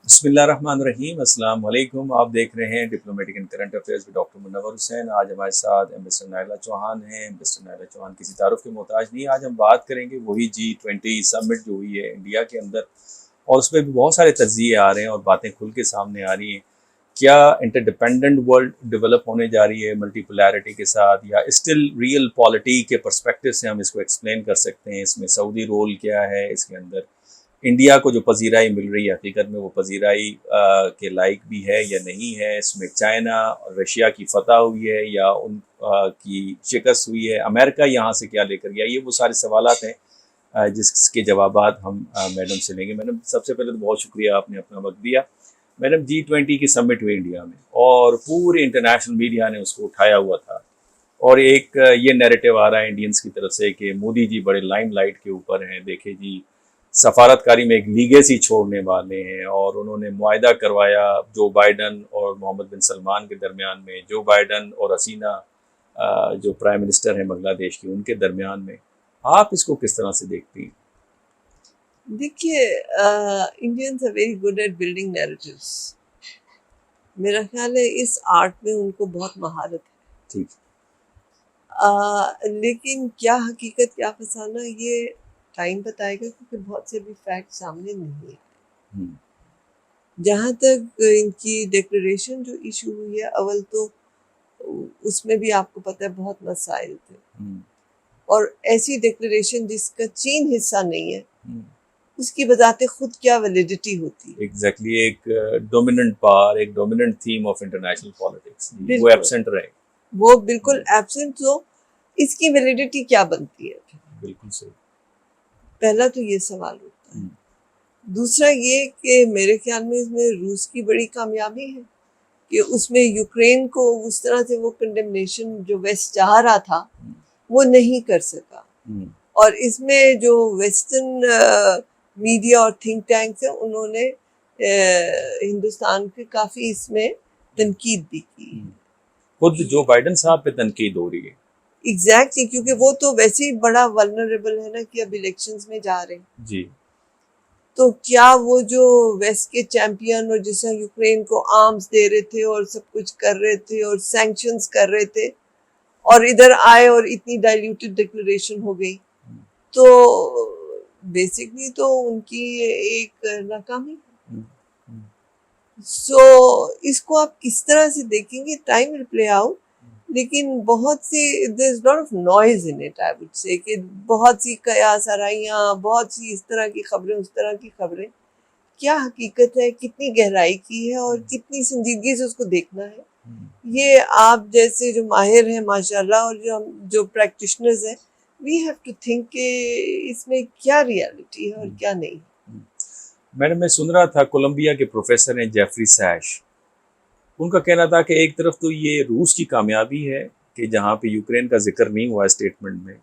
بسم اللہ الرحمن الرحیم، السلام علیکم۔ آپ دیکھ رہے ہیں diplomatic and current affairs with doctor Munawar Hussain. آج ہمارے ساتھ امبیسڈر نائلہ چوہان ہیں۔ امبیسڈر نائلہ چوہان کسی تعارف کے محتاج نہیں۔ آج ہم بات کریں گے وہی G20 سمٹ جو ہوئی ہے انڈیا کے اندر، اور اس میں بھی بہت سارے تجزیے آ رہے ہیں اور باتیں کھل کے سامنے آ رہی ہیں۔ کیا انٹر ڈیپینڈنٹ ورلڈ ڈیولپ ہونے جا رہی ہے ملٹی پولیرٹی کے ساتھ، یا اسٹل ریئل پالیٹی کے پرسپیکٹو سے ہم اس کو ایکسپلین کر سکتے ہیں؟ اس میں سعودی رول کیا ہے، اس کے اندر انڈیا کو جو پذیرائی مل رہی ہے حقیقت میں وہ پذیرائی کے لائق بھی ہے یا نہیں ہے؟ اس میں چائنا اور رشیا کی فتح ہوئی ہے یا ان کی شکست ہوئی ہے؟ امریکہ یہاں سے کیا لے کر گیا؟ یہ وہ سارے سوالات ہیں جس کے جوابات ہم میڈم سے لیں گے۔ میڈم سب سے پہلے تو بہت شکریہ، آپ نے اپنا وقت دیا۔ میڈم G20 کی سمٹ ہوئی انڈیا میں اور پورے انٹرنیشنل میڈیا نے اس کو اٹھایا ہوا تھا، اور ایک یہ نیریٹو آ رہا ہے انڈینس کی طرف سے کہ مودی جی بڑے لائم لائٹ کے اوپر ہیں، دیکھیں جی سفارتکاری میں ایک لیگیسی چھوڑنے والے ہیں، اور انہوں نے معاہدہ کروایا جو بائیڈن اور محمد بن سلمان کے درمیان میں، جو بائیڈن اور حسینہ جو پرائم منسٹر ہیں بنگلہ دیش کی، ان کے درمیان میں۔ آپ اس کو کس طرح سے دیکھتی ہیں؟ دیکھیے، Indians are very good at building narratives. میرا خیال ہے اس آرٹ میں ان کو بہت مہارت ہے، ٹھیک۔ لیکن کیا حقیقت کیا فسانہ یہ ٹائم بتائے گا، کیونکہ بہت سے بھی فیکٹ سامنے نہیں آئے۔ جہاں تک ان کی ڈیکلریشن جو ایشو ہوئی ہے، اول تو اس میں بھی آپ کو پتہ ہے بہت مسائل تھے، اور ایسی ڈیکلریشن جس کا چین حصہ نہیں ہے اس کی بذات خود کیا ویلیڈیٹی ہوتی ہے؟ ایگزیکٹلی ایک ڈومیننٹ پاور، ایک dominant theme of international politics وہ بالکل ایبسنٹ رہے۔ وہ بالکل ایبسنٹ ہو، اس کی ویلیڈیٹی کیا بنتی ہے؟ بالکل صحیح۔ پہلا تو یہ سوال ہوتا ہے۔ دوسرا یہ کہ میرے خیال میں اس میں روس کی بڑی کامیابی ہے کہ اس میں یوکرین کو اس طرح سے وہ کنڈمنیشن جو ویسٹ چاہ رہا تھا وہ نہیں کر سکا، اور اس میں جو ویسٹرن میڈیا اور تھنک ٹینکس ہیں انہوں نے ہندوستان کے کافی اس میں تنقید بھی کی۔ خود جو بائیڈن صاحب پہ تنقید ہو رہی ہے۔ ایگزیکٹلی، کیونکہ وہ تو ویسے ہی بڑا ولنریبل ہے نا کہ اب الیکشنز میں جا رہے ہیں، جی۔ تو کیا وہ جو ویسٹ کے چیمپئن اور جسے یوکرین کو آرمز دے رہے تھے اور سب کچھ کر رہے تھے اور سینکشنز کر رہے تھے، اور ادھر آئے اور اتنی ڈائلیوٹڈ ڈکلریشن ہو گئی، تو بیسکلی تو ان کی ایک ناکامی۔ سو اس کو آپ کس طرح سے دیکھیں گے، ٹائم ول پلے آؤٹ، لیکن بہت سی there is lot of noises in it, I would say کہ بہت سی قیاس آرائیاں، بہت سی اس طرح کی خبریں، اس طرح کی خبریں۔ کیا حقیقت ہے، کتنی گہرائی کی ہے اور کتنی سنجیدگی سے اس کو دیکھنا ہے، یہ آپ جیسے جو ماہر ہیں ماشاءاللہ، اور جو پریکٹیشنرز ہیں، وی ہیو ٹو تھنک کہ اس میں کیا ریالٹی ہے اور کیا نہیں۔ میڈم میں سن رہا تھا کولمبیا کے پروفیسر ہیں جیفری سیش، ان کا کہنا تھا کہ ایک طرف تو یہ روس کی کامیابی ہے کہ جہاں پہ یوکرین کا ذکر نہیں ہوا اسٹیٹمنٹ میں،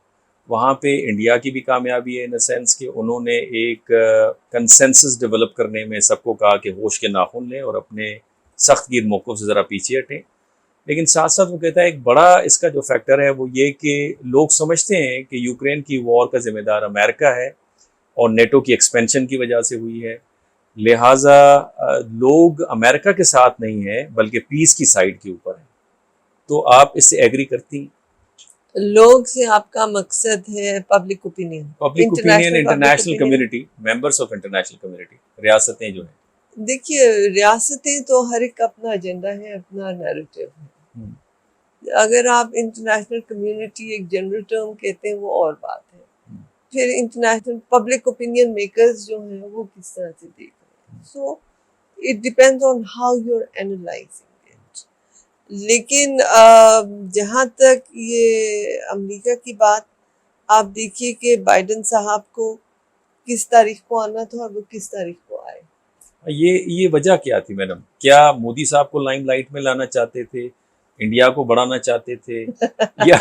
وہاں پہ انڈیا کی بھی کامیابی ہے ان سینس کہ انہوں نے ایک کنسنسس ڈیولپ کرنے میں سب کو کہا کہ ہوش کے ناخن لیں اور اپنے سخت گیر موقف سے ذرا پیچھے ہٹیں۔ لیکن ساتھ ساتھ وہ کہتا ہے ایک بڑا اس کا جو فیکٹر ہے وہ یہ کہ لوگ سمجھتے ہیں کہ یوکرین کی وار کا ذمہ دار امریکہ ہے اور نیٹو کی ایکسپینشن کی وجہ سے ہوئی ہے، لہٰذا لوگ امریکہ کے ساتھ نہیں ہیں بلکہ پیس کی سائڈ کے اوپر ہیں۔ تو آپ اس سے ایگری کرتی ہیں؟ لوگ سے آپ کا مقصد ہے public opinion, public opinion, international community, members of international community, ریاستیں جو ہیں۔ دیکھیے، ریاستیں تو ہر ایک کا اپنا ایجنڈا ہے، اپنا نیریٹو ہے۔ اگر آپ انٹرنیشنل کمیونٹی ایک جنرل ٹرم کہتے ہیں وہ اور بات ہے، پھر انٹرنیشنل پبلک اوپینین میکرز جو ہیں وہ کس طرح سے دیکھ رہے ہیں، so it depends on how you are analysing it. لیکن جہاں تک یہ امریکہ کی بات، آپ دیکھیے کہ بائیڈن صاحب کو کس تاریخ کو آنا تھا اور وہ کس تاریخ کو آئے۔ یہ وجہ کیا تھی میڈم؟ کیا مودی صاحب کو لائم لائٹ میں لانا چاہتے تھے، انڈیا کو بڑھانا چاہتے تھے، یا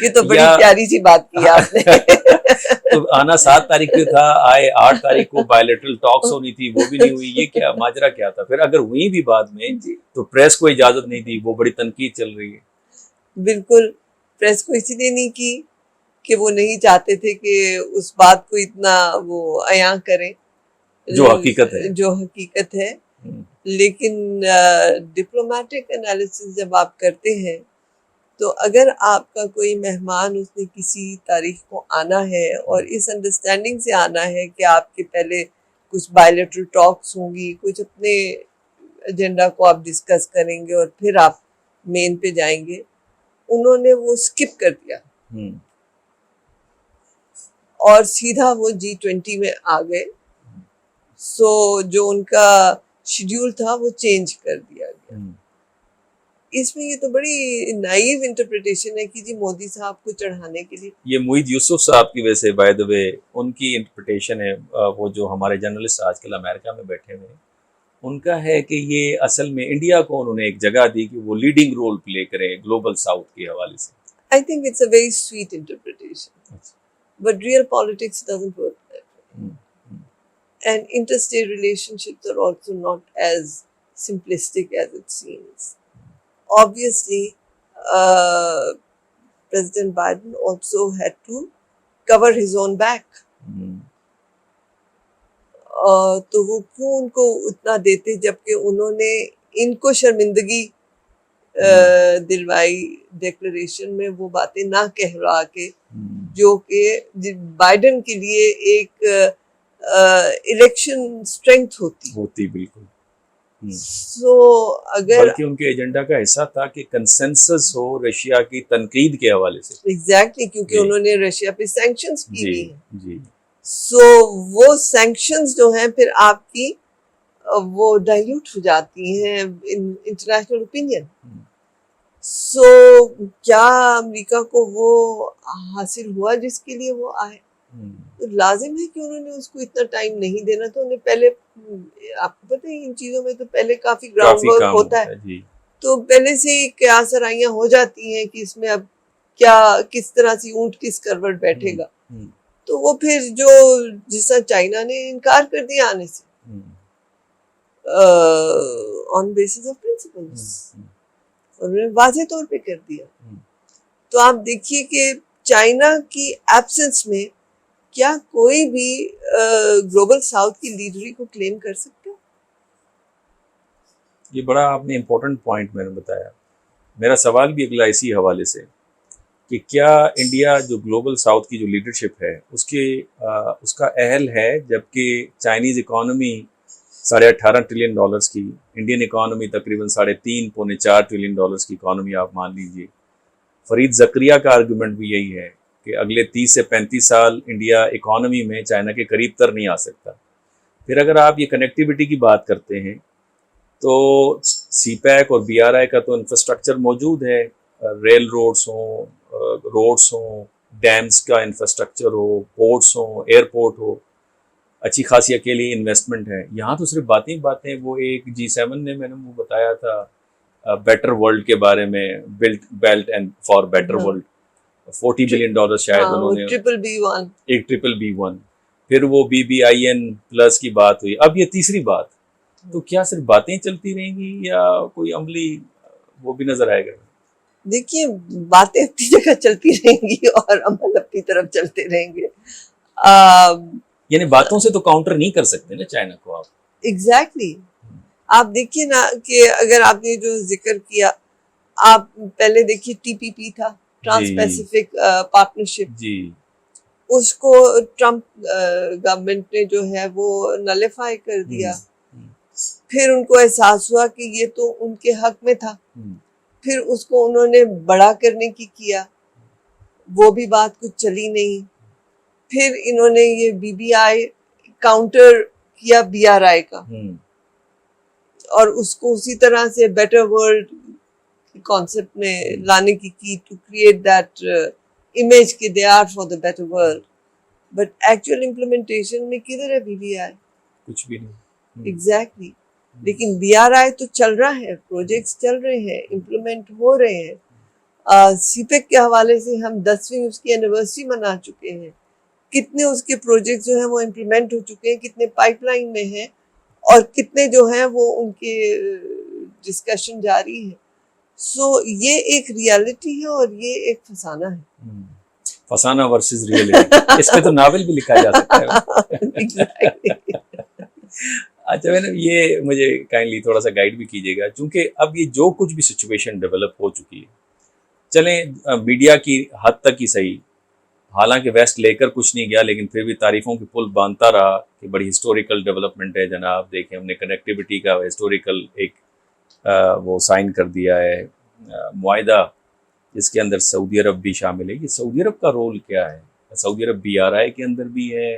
یہ تو بڑی پیاری سی بات کی آپ نے۔ تو آنا 7 تاریخ کو تھا، آئے 8 تاریخ کو، بائیلیٹرل ٹاکس ہونی تھی وہ بھی نہیں ہوئی، یہ کیا ماجرا کیا تھا؟ پھر اگر ہوئی بھی بعد میں تو پریس کو اجازت نہیں دی، وہ بڑی تنقید چل رہی ہے۔ بالکل، پریس کو اسی لیے نہیں کی کہ وہ نہیں چاہتے تھے کہ اس بات کو اتنا وہ عیاں کریں، جو حقیقت ہے. جو حقیقت ہے. لیکن ڈپلومیٹک انالیسس جب آپ کرتے ہیں تو اگر آپ کا کوئی مہمان اس نے کسی تاریخ کو آنا ہے اور اس انڈرسٹینڈنگ سے آنا ہے کہ آپ کے پہلے کچھ بائیلیٹرل ٹاکس ہوں گی, کچھ اپنے ایجنڈا کو آپ ڈسکس کریں گے اور پھر آپ مین پہ جائیں گے, انہوں نے وہ اسکپ کر دیا اور سیدھا وہ G20 میں آ گئے. سو جو ان کا شیڈیول تھا وہ چینج کر دیا گیا. اس میں یہ تو بڑی نائیو انٹرپریٹیشن ہے کہ جی مودی صاحب کو چڑھانے کے لیے. یہ محیط یوسف صاحب کی وجہ سے بائی دا وے ان کی انٹرپریٹیشن ہے, وہ جو ہمارے جرنلسٹ آج کل امریکہ میں بیٹھے ہوئے ہیں, ان کا ہے کہ یہ اصل میں انڈیا کو انہوں نے ایک جگہ دی کہ وہ لیڈنگ رول پلے کرے گلوبل ساؤتھ کے حوالے سے. I think it's a very sweet interpretation. But real politics doesn't work that way. And interstate relationships are also not as simplistic as it seems. Obviously, President Biden also had to cover his own back. تو وہ کیوں ان کو اتنا دیتے جبکہ انہوں نے ان کو شرمندگی دلوائی ڈیکلریشن میں وہ باتیں نہ کہلوا کے, جو کہ بائیڈن کے لیے ایک الیکشن اسٹرینتھ ہوتی. بالکل. سو اگر بلکہ ان کے ایجنڈا کا حصہ تھا کہ کنسنسس ہو رشیا کی تنقید کے حوالے سے. ایگزیکٹلی, کیونکہ انہوں نے رشیا پہ سینکشنز کی ہوئی ہیں. جی. سو وہ سینکشنز جو ہیں پھر آپ کی وہ ڈائلیوٹ ہو جاتی ہیں انٹرنیشنل اوپینین. سو کیا امریکہ کو وہ حاصل ہوا جس کے لیے وہ آئے؟ تو لازم ہے کہ انہوں نے اس کو اتنا ٹائم نہیں دینا تھا. انہیں پہلے, آپ کو پتہ ہے ان چیزوں میں تو پہلے کافی گراؤنڈ ورک ہوتا ہے, تو پہلے سے ہی قیاس آرائیاں ہو جاتی ہیں کہ اس میں اب کیا کس طرح سے اونٹ کس کروٹ بیٹھے گا. تو وہ پھر جو جس طرح چائنا نے انکار کر دیا آنے سے آن بیسس آف پرنسپلز, اور انہوں نے واضح طور پہ کر دیا. تو آپ دیکھیے کہ چائنا کی ایبسنس میں کیا کوئی بھی گلوبل ساؤتھ کی لیڈری کو کلیم کر سکتا ہے؟ یہ بڑا آپ نے امپورٹنٹ پوائنٹ میں نے بتایا. میرا سوال بھی اگلا اسی حوالے سے کہ کیا انڈیا جو گلوبل ساؤتھ کی جو لیڈرشپ ہے اس کا اہل ہے, جبکہ چائنیز اکانومی 18.5 ٹریلین ڈالرز کی, انڈین اکانومی تقریباً 3.5-4 ٹریلین ڈالرز کی اکانومی آپ مان لیجئے. فرید زکریا کا آرگومنٹ بھی یہی ہے کہ اگلے 30 سے 35 سال انڈیا اکانومی میں چائنا کے قریب تر نہیں آ سکتا. پھر اگر آپ یہ کنیکٹیوٹی کی بات کرتے ہیں تو سی پیک اور بی آر آئی کا تو انفراسٹرکچر موجود ہے, ریل روڈس ہوں, ڈیمز کا انفراسٹرکچر ہو, پورٹس ہوں, ایئرپورٹ ہو, اچھی خاصی اکیلی انویسٹمنٹ ہے. یہاں تو صرف باتیں وہ ایک G7 نے میں نے وہ بتایا تھا بیٹر ورلڈ کے بارے میں, belt and for better world, $40 billion شاید انہوں نے, ایک BBB1, پھر وہ BBIN+ کی بات ہوئی, اب یہ تیسری بات. تو کیا صرف باتیں چلتی رہیں گی یا کوئی عملی وہ بھی نظر آئے گا؟ دیکھیے باتیں اپنی جگہ چلتی رہیں گی اور عمل اپنی طرف چلتے رہیں گے. یعنی باتوں سے تو کاؤنٹر نہیں کر سکتے نا چائنا کو آپ. ایگزیکٹلی. آپ دیکھیے نا کہ اگر آپ نے جو ذکر کیا, آپ پہلے دیکھیے TPP تھا, ٹرانس پیسیفک پارٹنرشپ, جی, اس کو ٹرمپ گورنمنٹ نے جو ہے وہ نلیفائی کر دیا. پھر ان کو احساس ہوا کہ یہ تو ان کے حق میں تھا, پھر اس کو انہوں نے بڑا کرنے کی کیا, وہ بھی بات کچھ چلی نہیں. پھر انہوں نے یہ BBI کاؤنٹر کیا BRI کا, اور اس کو اسی طرح سے بیٹر ورلڈ کانسیپٹ میں لانے کی ٹو کریٹ دیٹ امیج کہ they are for the better world. But actual implementation میں کدھر ہے BBI؟ کچھ بھی نہیں. ایگزیکٹلی. لیکن BRI تو چل رہا ہے, پروجیکٹس چل رہے ہیں, امپلیمنٹ ہو رہے ہیں. CPEC کے حوالے سے ہم 10ویں اس کی اینیورسری منا چکے ہیں. کتنے اس کے پروجیکٹ جو ہیں وہ امپلیمنٹ ہو چکے ہیں, کتنے پائپ لائن میں ہیں, اور کتنے جو ہیں وہ ان کے ڈسکشن جاری ہے. سو یہ ایک ریالٹی ہے اور یہ ایک فسانہ ہے. فسانہ ورسز ریئلٹی, اس پہ تو ناول بھی لکھا جا سکتا ہے. اچھا مطلب یہ مجھے کائنڈلی تھوڑا سا گائیڈ بھی کیجیے گا، چونکہ اب یہ جو کچھ بھی سچویشن ڈیولپ ہو چکی ہے، چلیں میڈیا کی حد تک ہی صحیح، حالانکہ ویسٹ لے کر کچھ نہیں گیا لیکن پھر بھی تعریفوں کی پل باندھتا رہا کہ بڑی ہسٹوریکل ڈیولپمنٹ ہے جناب، دیکھیں ہم نے کنیکٹیوٹی کا ہسٹوریکل ایک وہ سائن کر دیا ہے معاہدہ، جس کے اندر سعودی عرب بھی شامل ہے۔ یہ سعودی عرب کا رول کیا ہے؟ سعودی عرب BRI کے اندر بھی ہے،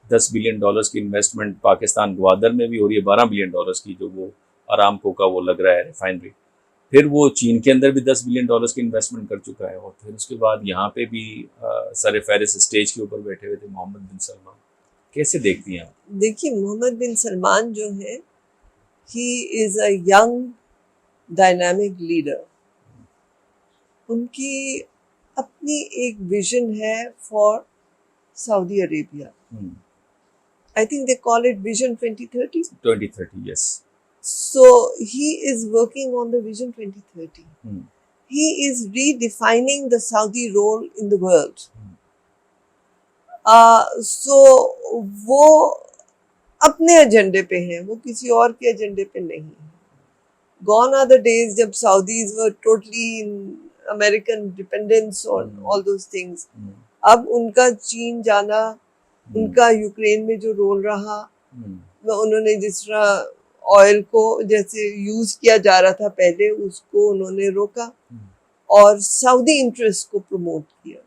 $10 بلین کی انویسٹمنٹ پاکستان گوادر میں بھی ہو رہی ہے، $12 بلین کی، جو وہ آرامکو کا وہ لگ رہا ہے ریفائنری، پھر وہ چین کے اندر بھی $10 بلین کی انویسٹمنٹ کر چکا ہے، اور پھر اس کے بعد یہاں پہ بھی سر فہرست اسٹیج کے اوپر بیٹھے ہوئے تھے محمد بن سلمان۔ کیسے دیکھتی ہیں آپ؟ دیکھیے محمد بن سلمان جو ہے ہی از اے ینگ ڈائنامک لیڈر، ان کی اپنی ایک ویژن ہے for Saudi Arabia, I think they call it Vision 2030. 2030 yes. So he is working on the Vision 2030. He is redefining the Saudi role in the world. So وہ اپنے ایجنڈے پہ ہیں، وہ کسی اور کے ایجنڈے پہ نہیں ہیں۔ Gone are the days جب Saudis were totally in American dependence on all those things. اب ان کا چین جانا، ان کا یوکرین میں جو رول رہا، انہوں نے جس طرح آئل کو جیسے یوز کیا جا رہا تھا پہلے، اس کو انہوں نے روکا اور سعودی انٹرسٹ کو پروموٹ کیا۔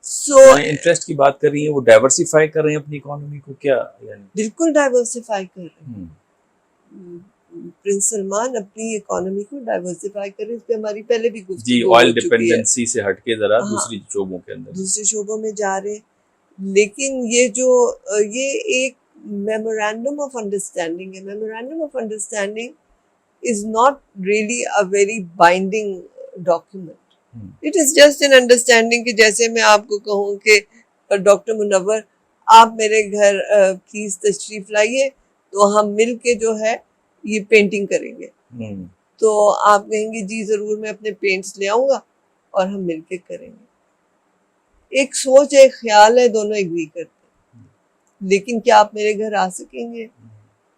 سو انٹرسٹ کی بات کر رہی ہیں، وہ ڈائیورسیفائی کر رہے ہیں اپنی اکانومی کو، کیا یعنی؟ بالکل ڈائیورسیفائی کر رہے ہیں پرنس سلمان، اپنی اکانومی کو ڈائیورسیفائی کر رہے ہیں۔ اس پہ ہماری پہلے بھی گفتگو جی، آئل ڈیپینڈنسی سے ہٹ کے ذرا دوسری شعبوں کے اندر، دوسرے شعبوں میں جا رہے ہیں۔ لیکن یہ ایک میمورینڈم آف انڈرسٹینڈنگ ہے۔ Memorandum of understanding is not really a very binding document, it is just an understanding کہ جیسے میں آپ کو کہوں کہ ڈاکٹر منور آپ میرے گھر پلیز تشریف لائیے تو ہم مل کے جو ہے یہ پینٹنگ کریں گے، تو آپ کہیں گے جی ضرور میں اپنے پینٹس لے آؤں گا اور ہم مل کے کریں گے۔ ایک سوچ ایک خیال ہے، دونوں ایگری کرتے ہیں، لیکن کیا آپ میرے گھر آ سکیں گے؟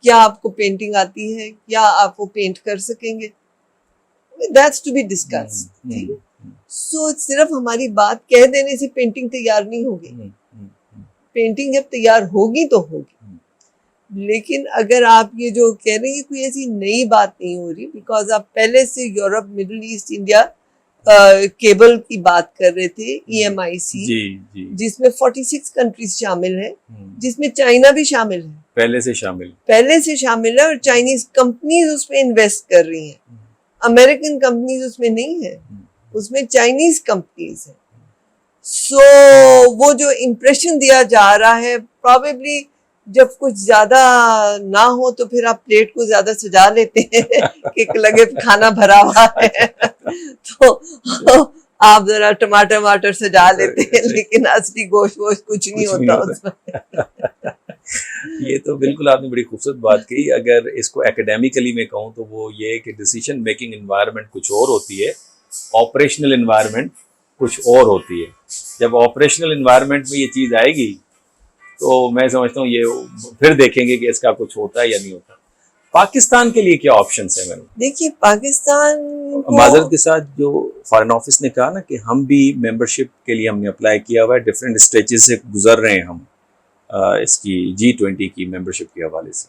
کیا آپ کو پینٹنگ آتی ہے؟ کیا آپ وہ پینٹ کر سکیں گے؟ دیٹس ٹو بی ڈسکس، ٹھیک ہے؟ سو صرف ہماری بات کہہ دینے سے پینٹنگ تیار نہیں ہوگی، پینٹنگ جب تیار ہوگی تو ہوگی۔ لیکن اگر آپ یہ جو کہہ رہے ہیں کوئی ایسی نئی بات نہیں ہو رہی، بیکاز آپ پہلے سے یورپ، مڈل ایسٹ، انڈیا کیبل کی بات کر رہے تھے، EMIC، جس میں 46 کنٹریز شامل ہیں، جس میں چائنا بھی شامل ہے، پہلے سے شامل ہے، اور چائنیز کمپنیز اس میں انویسٹ کر رہی ہیں، امریکن کمپنیز اس میں نہیں ہے، اس میں چائنیز کمپنیز ہیں۔ سو وہ جو امپریشن دیا جا رہا ہے، پروبیبلی جب کچھ زیادہ نہ ہو تو پھر آپ پلیٹ کو زیادہ سجا لیتے ہیں کہ لگے کھانا بھرا ہوا ہے، تو آپ ذرا ٹماٹر سجا لیتے ہیں، لیکن اصلی گوشت کچھ نہیں ہوتا اس میں۔ یہ تو بالکل آپ نے بڑی خوبصورت بات کہی۔ اگر اس کو ایکیڈیمیکلی میں کہوں تو وہ یہ کہ ڈیسیژن میکنگ انوائرمنٹ کچھ اور ہوتی ہے، آپریشنل انوائرمنٹ کچھ اور ہوتی ہے۔ جب آپریشنل انوائرمنٹ میں یہ چیز آئے گی تو میں سمجھتا ہوں یہ پھر دیکھیں گے کہ اس کا کچھ ہوتا ہے یا نہیں ہوتا۔ پاکستان کے لیے کیا آپشنس ہیں؟ میڈم دیکھیے پاکستان معذرت کے ساتھ جو فارن آفس نے کہا نا کہ ہم بھی ممبرشپ کے لیے ہم نے اپلائی کیا ہوا ہے، ڈفرینٹ اسٹیجز سے گزر رہے ہیں ہم اس کی G20 کی ممبرشپ کے حوالے سے،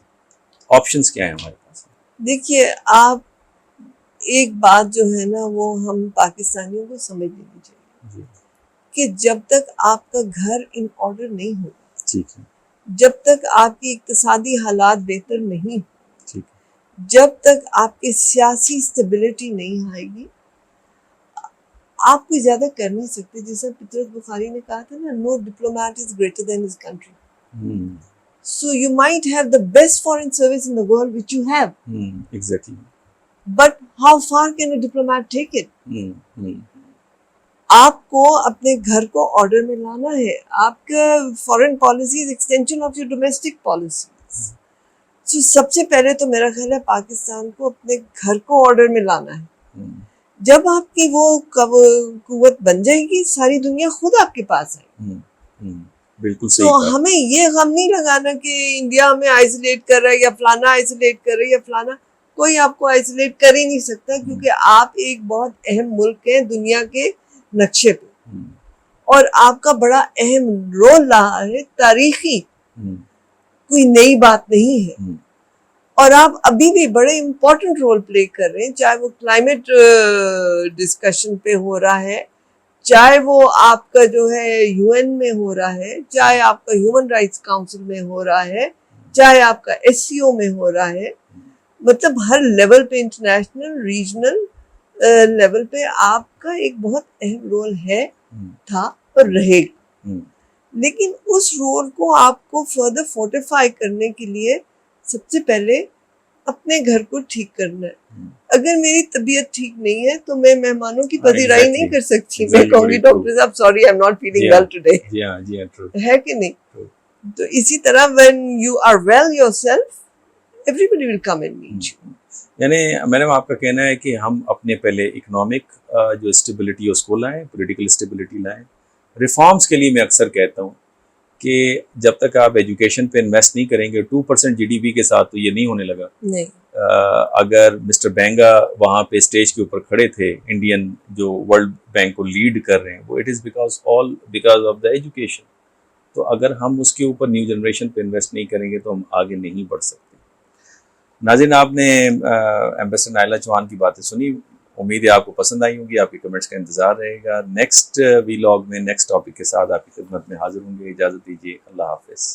آپشنس کیا ہیں ہمارے پاس؟ دیکھیے آپ ایک بات جو ہے نا وہ ہم پاکستانیوں کو سمجھ لینی چاہیے کہ جب تک آپ کا گھر ان آرڈر نہیں ہوگا، جب تک آپ کی اقتصادی حالات بہتر نہیں ہو، جب تک آپ کی سیاسی اسٹیبلٹی نہیں آئے گی، آپ کوئی زیادہ کر نہیں سکتے۔ جیسے پطرس بخاری نے کہا تھا نا، no diplomat is greater than his country. So you might have the best foreign service in the world, which you have. Exactly. But how far can a diplomat take it? آپ کو اپنے گھر کو آرڈر میں لانا ہے۔ آپ کا foreign policy extension of your domestic policies. So سب سے پہلے تو میرا خیال ہے پاکستان کو اپنے گھر کو آرڈر میں لانا ہے۔ جب آپ کی وہ قوت بن جائے گی، ساری دنیا خود آپ کے پاس آئے گی۔ بالکل صحیح تو کہا. ہمیں یہ غم نہیں لگانا کہ انڈیا ہمیں آئسولیٹ کر رہا ہے یا فلانا آئسولیٹ کر رہا ہے یا فلانا. کوئی آپ کو آئسولیٹ کر ہی نہیں سکتا کیونکہ آپ ایک بہت اہم ملک ہیں دنیا کے نقشے پہ, اور آپ کا بڑا اہم رول رہا ہے تاریخی, کوئی نئی بات نہیں ہے. اور آپ ابھی بھی بڑے امپورٹنٹ رول پلے کر رہے ہیں, چاہے وہ کلائمیٹ ڈسکشن پہ ہو رہا ہے, چاہے وہ آپ کا جو ہے یو این میں ہو رہا ہے, چاہے آپ کا ہیومن رائٹس کاؤنسل میں ہو رہا ہے, چاہے آپ کا ایس سی او میں ہو رہا ہے. مطلب ہر لیول پہ, انٹرنیشنل ریجنل لیول پہ آپ کا ایک بہت اہم رول ہے, تھا اور رہے گا. لیکن اس رول کو آپ کو فردر فورٹیفائی کرنے کے لیے سب سے پہلے اپنے گھر کو ٹھیک کرنا ہے. اگر میری طبیعت ٹھیک نہیں ہے تو میں مہمانوں کی پذیرائی نہیں کر سکتی. میں کہوں گی ڈاکٹر صاحب sorry I am not feeling well today, ہے کہ نہیں؟ تو اسی طرح when you are well yourself, everybody will come and meet you. یعنی میڈم آپ کا کہنا ہے کہ ہم اپنے پہلے اکنامک جو اسٹیبلٹی ہے اس کو لائیں, پولیٹیکل اسٹیبلٹی لائیں. ریفارمز کے لیے میں اکثر کہتا ہوں کہ جب تک آپ ایجوکیشن پہ انویسٹ نہیں کریں گے 2% جی ڈی پی کے ساتھ تو یہ نہیں ہونے لگا. نہیں, اگر مسٹر بینگا وہاں پہ اسٹیج کے اوپر کھڑے تھے, انڈین جو ورلڈ بینک کو لیڈ کر رہے ہیں, وہ it is because of the education. تو اگر ہم اس کے اوپر نیو جنریشن پہ انویسٹ نہیں کریں گے تو ہم آگے نہیں بڑھ سکتے. ناظرین, آپ نے ایمبیسڈر نائلہ چوہان کی باتیں سنی, امید ہے آپ کو پسند آئی ہوں گی. آپ کے کمنٹس کا انتظار رہے گا. نیکسٹ ویلاگ میں نیکسٹ ٹاپک کے ساتھ آپ کی خدمت میں حاضر ہوں گے. اجازت دیجیے, اللہ حافظ.